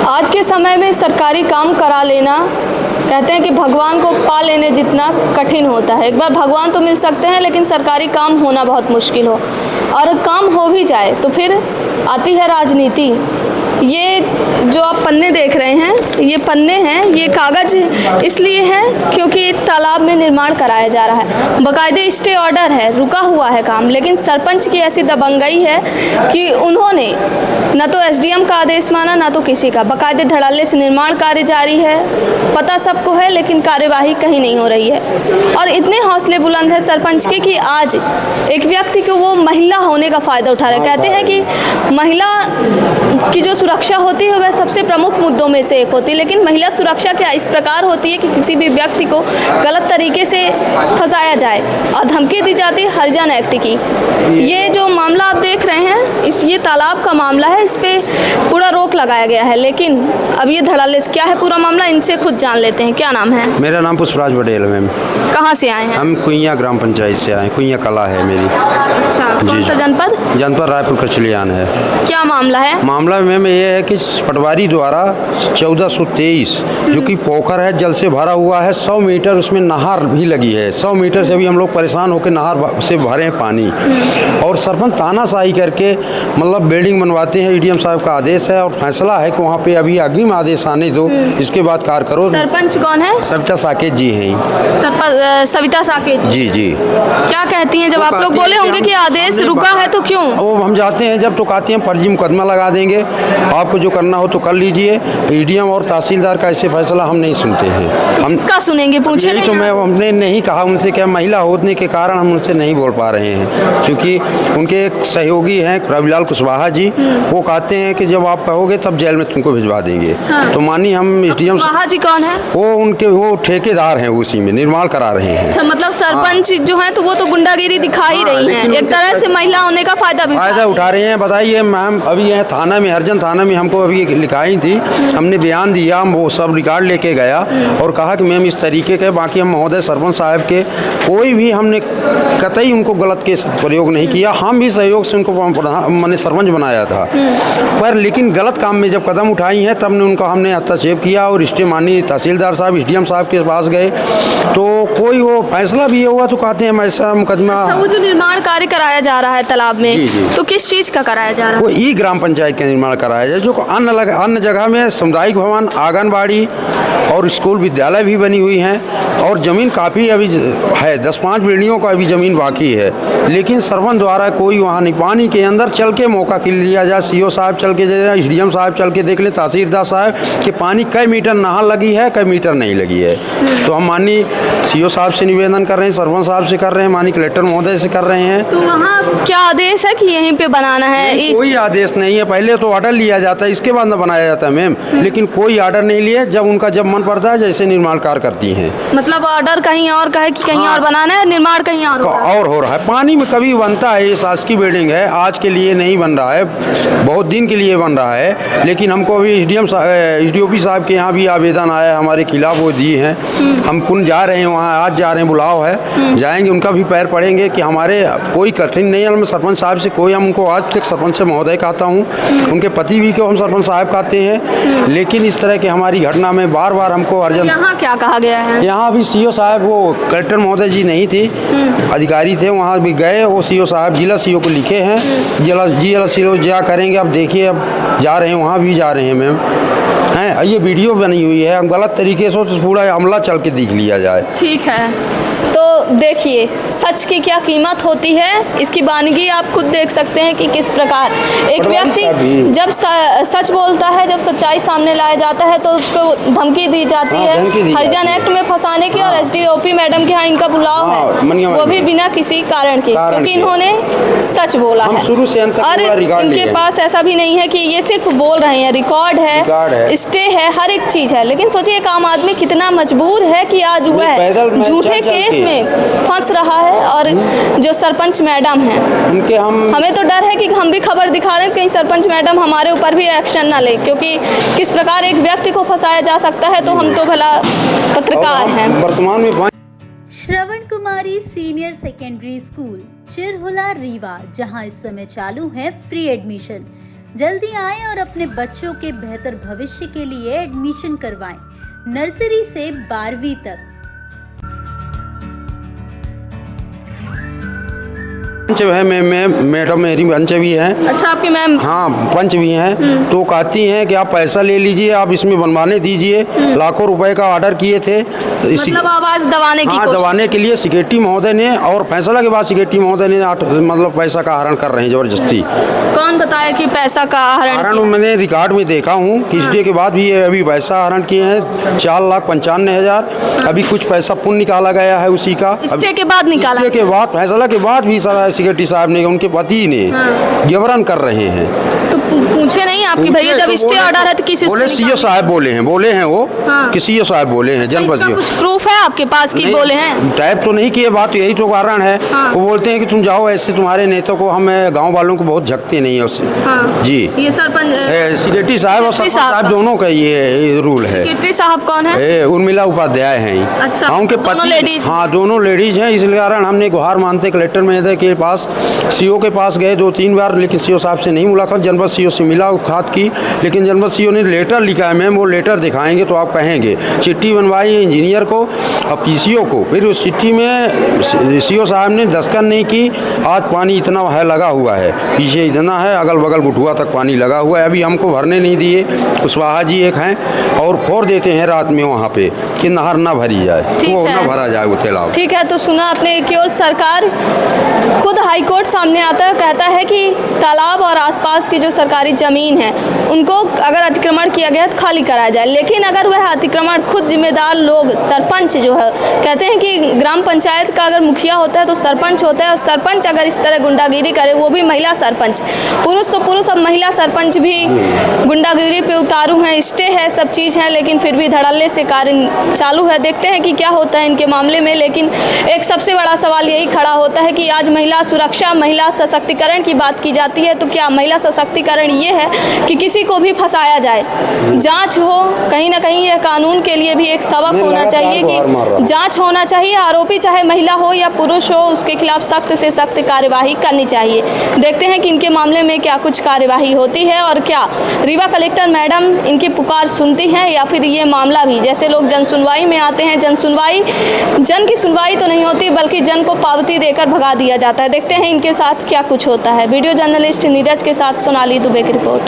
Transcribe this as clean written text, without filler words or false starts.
आज के समय में सरकारी काम करा लेना, कहते हैं कि भगवान को पा लेने जितना कठिन होता है। एक बार भगवान तो मिल सकते हैं लेकिन सरकारी काम होना बहुत मुश्किल हो, और काम हो भी जाए तो फिर आती है राजनीति। ये जो आप पन्ने देख रहे हैं, ये पन्ने हैं, ये कागज़ इसलिए हैं क्योंकि तालाब में निर्माण कराया जा रहा है। बाकायदे स्टे ऑर्डर है, रुका हुआ है काम, लेकिन सरपंच की ऐसी दबंगई है कि उन्होंने न तो एसडीएम का आदेश माना ना तो किसी का। बाकायदे धड़ल्ले से निर्माण कार्य जारी है, पता सबको है, लेकिन कार्यवाही कहीं नहीं हो रही है। और इतने हौसले बुलंद है सरपंच के कि आज एक व्यक्ति को वो महिला होने का फ़ायदा उठा रहे। कहते हैं कि महिला की जो सुरक्षा होती है वह सबसे प्रमुख मुद्दों में से एक होती है, लेकिन महिला सुरक्षा क्या इस प्रकार होती है कि किसी भी व्यक्ति को गलत तरीके से फंसाया जाए और धमकी दी जाती है हरिजन एक्ट की। ये जो मामला आप देख रहे हैं, ये तालाब का मामला है, इस पे पूरा रोक लगाया गया है, लेकिन अब ये धड़ल्ले क्या है पूरा मामला, इनसे खुद जान लेते हैं। क्या नाम है? मेरा नाम पुष्पराज पटेल है मैम। कहाँ से आए हैं? हम कुइया ग्राम पंचायत से आए, कुइया कला है मेरी। अच्छा, कौन सा जनपद? जनपद रायपुर कचलियान है। क्या मामला है? मामला मैम ये है कि पटवारी द्वारा 1423 जो कि पोखर है जल से भरा हुआ है, 100 मीटर उसमें नहर भी लगी है। 100 मीटर से भी हम लोग परेशान होकर नहर से भरे हैं पानी, और सरपंच तानाशाही करके मतलब बिल्डिंग बनवाते हैं। एडीएम साहब का आदेश है और फैसला है कि वहाँ पे अभी अग्रिम आदेश आने दो, इसके बाद कार्य करो। सरपंच कौन है? सविता साकेत जी हैं। सविता साकेत जी जी। क्या कहती हैं जब आप लोग बोले होंगे कि आदेश रुका है तो क्यों? वो हम जाते हैं जब तो कहते हैं फर्जी मुकदमा लगा देंगे, आपको जो करना हो तो कर लीजिए। एडीएम और तहसीलदार का ऐसे फैसला हम नहीं सुनते हैं। हम इसका सुनेंगे, पूछे यही तो मैं हमने नहीं कहा उनसे, क्या महिला होने के कारण हम उनसे नहीं बोल पा रहे हैं, क्योंकि उनके एक सहयोगी हैं रविलाल कुशवाहा जी, वो कहते हैं कि जब आप कहोगे तब जेल में तुमको भिजवा देंगे। हाँ। तो मानी हम एसडीएम कुशवाहा जी कौन है? वो ठेकेदार हैं, उसी में निर्माण करा रहे हैं। अच्छा, मतलब सरपंच जो है तो वो तो गुंडागिरी दिखा ही रही हैं, एक तरह से महिला होने का फायदा उठा रहे हैं। बताइए मैम, अभी यहाँ थाना में, हरिजन थाना में हमको अभी लिखाई थी, हमने बयान दिया, हम वो सब रिकॉर्ड लेके गया और कहा कि मैम इस तरीके के, बाकी हम महोदय सरपंच साहब के कोई भी हमने कतई उनको गलत के प्रयोग नहीं किया। हम भी सहयोग से उनको मैंने सरपंच बनाया था, पर लेकिन गलत काम में जब कदम उठाई हैं तब उनका हमने हस्तक्षेप किया और स्टे माननीय तहसीलदार साहब एसडीएम साहब के पास गए, तो कोई वो फैसला भी हुआ तो कहते हैं हम ऐसा मुकदमा। अच्छा, वो जो निर्माण कार्य कराया जा रहा है तालाब में, जी, जी। तो किस चीज़ का कराया जा रहा है? वो ई ग्राम पंचायत का निर्माण कराया जाए, जो अन्य जगह में सामुदायिक भवन, आंगनबाड़ी और स्कूल विद्यालय भी बनी हुई हैं, और ज़मीन काफ़ी अभी है, 10-5 बिल्डिंगों का अभी ज़मीन बाकी है, लेकिन सरपंच द्वारा कोई वहाँ नहीं। पानी के अंदर चल के मौका के लिया जाए, सीओ साहब चल के जाए, एसडीएम साहब चल के देख लें, तहसीलदार साहब कि पानी कई मीटर नहर लगी है, कई मीटर नहीं लगी है। तो हम माननीय सीओ साहब से निवेदन कर रहे हैं, सरपंच साहब से कर रहे हैं, माननीय कलेक्टर महोदय से कर रहे हैं। तो वहाँ क्या आदेश है कि यहीं पे बनाना है? कोई आदेश नहीं है, पहले तो ऑर्डर लिया जाता है, इसके बाद न बनाया जाता है मैम, लेकिन कोई ऑर्डर नहीं लिया। जब उनका जब मन पड़ता है जैसे निर्माण कार्य करती हैं, मतलब ऑर्डर कहीं और का है कि कहीं और बनाना है, निर्माण कहीं और हो रहा है। पानी में कभी बनता है, ये शासकीय बिल्डिंग है, आज के लिए नहीं बन रहा है, बहुत दिन के लिए बन रहा है, लेकिन हमको अभी एसडीओपी साहब के यहाँ भी आवेदन आया हमारे खिलाफ, वो दिए हैं। हम पुन जा रहे हैं वहाँ, आज जा रहे हैं, बुलाव है, जाएंगे, उनका भी पैर पड़ेंगे कि हमारे कोई कठिन नहीं है। मैं सरपंच साहब से कोई, हम उनको आज तक सरपंच से महोदय कहता हूँ, उनके पति भी को हम सरपंच साहब कहते हैं, लेकिन इस तरह की हमारी घटना में बार बार हमको अर्जन। यहाँ क्या कहा गया है? यहाँ भी सीओ साहब, वो कलेक्टर महोदय जी नहीं थे, अधिकारी थे, वहाँ भी गए, वो सीओ साहब जिला सीओ को लिखे हैं, जिला सीओ जा करेंगे। अब देखिए, अब जा रहे हैं, वहाँ भी जा रहे हैं मैम, हैं ये वीडियो बनी हुई है, हम गलत तरीके से तो पूरा अमला चल के देख लिया जाए। ठीक है, तो देखिए सच की क्या कीमत होती है, इसकी वानगी आप खुद देख सकते हैं कि किस प्रकार एक व्यक्ति जब सच बोलता है, जब सच्चाई सामने लाया जाता है तो उसको धमकी दी जाती है हरिजन एक्ट में फंसाने की, और एसडीओपी मैडम के यहाँ इनका बुलाव है, वो भी बिना किसी कारण के, क्योंकि इन्होंने सच बोला है। और इनके पास ऐसा भी नहीं है कि ये सिर्फ बोल रहे हैं, रिकॉर्ड है, स्टे है, हर एक चीज़ है, लेकिन सोचिए एक आम आदमी कितना मजबूर है कि आज वह झूठे केस में फंस रहा है। और जो सरपंच मैडम हैं, उनके हमें तो डर है कि हम भी खबर दिखा रहे हैं कहीं सरपंच मैडम हमारे ऊपर भी एक्शन ना ले, क्योंकि किस प्रकार एक व्यक्ति को फंसाया जा सकता है, तो हम तो भला पत्रकार हैं। वर्तमान में श्रवण कुमारी senior secondary school Chirhula Rewa, जहां इस समय चालू है फ्री एडमिशन। जल्दी आएं और अपने बच्चों के बेहतर भविष्य के लिए एडमिशन करवाएं। नर्सरी से 12वीं तक। पंच है मैडम मेरी पंच भी हैं। अच्छा, आपकी मैम? हाँ, पंच भी हैं। तो कहती हैं कि आप पैसा ले लीजिए, आप इसमें बनवाने दीजिए। लाखों रुपए का ऑर्डर किए थे मतलब आवाज़ दबाने की हाँ, कोशिश। दबाने के लिए सेक्रेटरी महोदय ने, और फैसला के बाद सेक्रेटरी महोदय ने मतलब पैसा का आहरण कर रहे हैं जबरदस्ती। कौन बताया कि पैसा का आहरण? मैंने रिकॉर्ड में देखा हूँ कि इसलिए के बाद भी ये अभी पैसा आहरण किए हैं 4,95,000। अभी कुछ पैसा पुण्य निकाला गया है उसी का। स्टे के बाद निकाला? स्टे के बाद, फैसला के बाद भी सारा सेक्रेटरी साहब ने, उनके पति ने जबरन कर रहे हैं। तो पूछे नहीं आपकी भैया जब स्टे ऑर्डर है तो किसी बोले सीओ साहब बोले हैं वो कि सीओ साहब बोले हैं जनपद। कुछ प्रूफ है आपके पास कि बोले हैं? टाइप तो नहीं किए, बात यही तो कारण है। वो बोलते हैं कि तुम जाओ, ऐसे तुम्हारे नेताओं को हम गांव वालों को बहुत झकते नहीं है उससे। जी, ये सरपंच सेक्रेटरी साहब और सरपंच साहब दोनों का ये रूल है। सेक्रेटरी साहब कौन है? उर्मिला उपाध्याय हैं। अच्छा, उनके दोनों लेडीज? हाँ, दोनों लेडीज हैं। इस कारण हमने गुहार मानते कलेक्टर महोदय के पास, सीओ के पास गए 2-3 बार, लेकिन सीओ साहब से नहीं मुलाकात। जनपद सीओ से मिला खात की, लेकिन जनपद सीओ ने लेटर लिखा है। मैम वो लेटर दिखाएंगे तो आप कहेंगे। चिट्ठी बनवाई है इंजीनियर को और पीसीओ को, फिर उस चिट्ठी में सीओ साहब ने दस्तखत नहीं की। आज पानी इतना है लगा हुआ है, पीछे इतना है, अगल बगल घुटुआ तक पानी लगा हुआ है। अभी हमको भरने नहीं दिए। कुशवाहा जी एक हैं और फोड़ देते हैं रात में वहाँ पे कि नहर ना भरी जाए, वो ना भरा जाए वो तालाब। ठीक है, तो सुना आपने कि और सरकार खुद हाईकोर्ट सामने आता है, कहता है कि तालाब और आसपास की जो सरकारी ज़मीन है उनको अगर अतिक्रमण किया गया तो खाली कराया जाए। लेकिन अगर वह अतिक्रमण खुद जिम्मेदार लोग, सरपंच जो है, कहते हैं कि ग्राम पंचायत का अगर मुखिया होता है तो सरपंच होता है, और सरपंच अगर इस तरह गुंडागिरी करे, वो भी महिला सरपंच, पुरुष तो पुरुष, अब महिला सरपंच भी गुंडागिरी पे उतारू हैं, स्टे है, सब चीज़ है, लेकिन फिर भी धड़ल्ले से कार्य चालू है। देखते हैं कि क्या होता है इनके मामले में। लेकिन एक सबसे बड़ा सवाल यही खड़ा होता है कि आज महिला सुरक्षा, महिला सशक्तिकरण की बात की जाती है, तो क्या महिला सशक्तिकरण ये है कि किसी को भी फंसाया जाए? जांच हो, कहीं ना कहीं यह कानून के लिए भी एक सबक होना चाहिए कि जांच होना चाहिए। आरोपी चाहे महिला हो या पुरुष हो, उसके खिलाफ सख्त से सख्त कार्यवाही करनी चाहिए। देखते हैं कि इनके मामले में क्या कुछ कार्यवाही होती है और क्या रीवा कलेक्टर मैडम इनकी पुकार सुनती हैं, या फिर ये मामला भी, जैसे लोग जन सुनवाई में आते हैं, जन की सुनवाई तो नहीं होती बल्कि जन को पावती देकर भगा दिया जाता है। देखते हैं इनके साथ क्या कुछ होता है। वीडियो जर्नलिस्ट नीरज के साथ सोनाली दुबे की रिपोर्ट।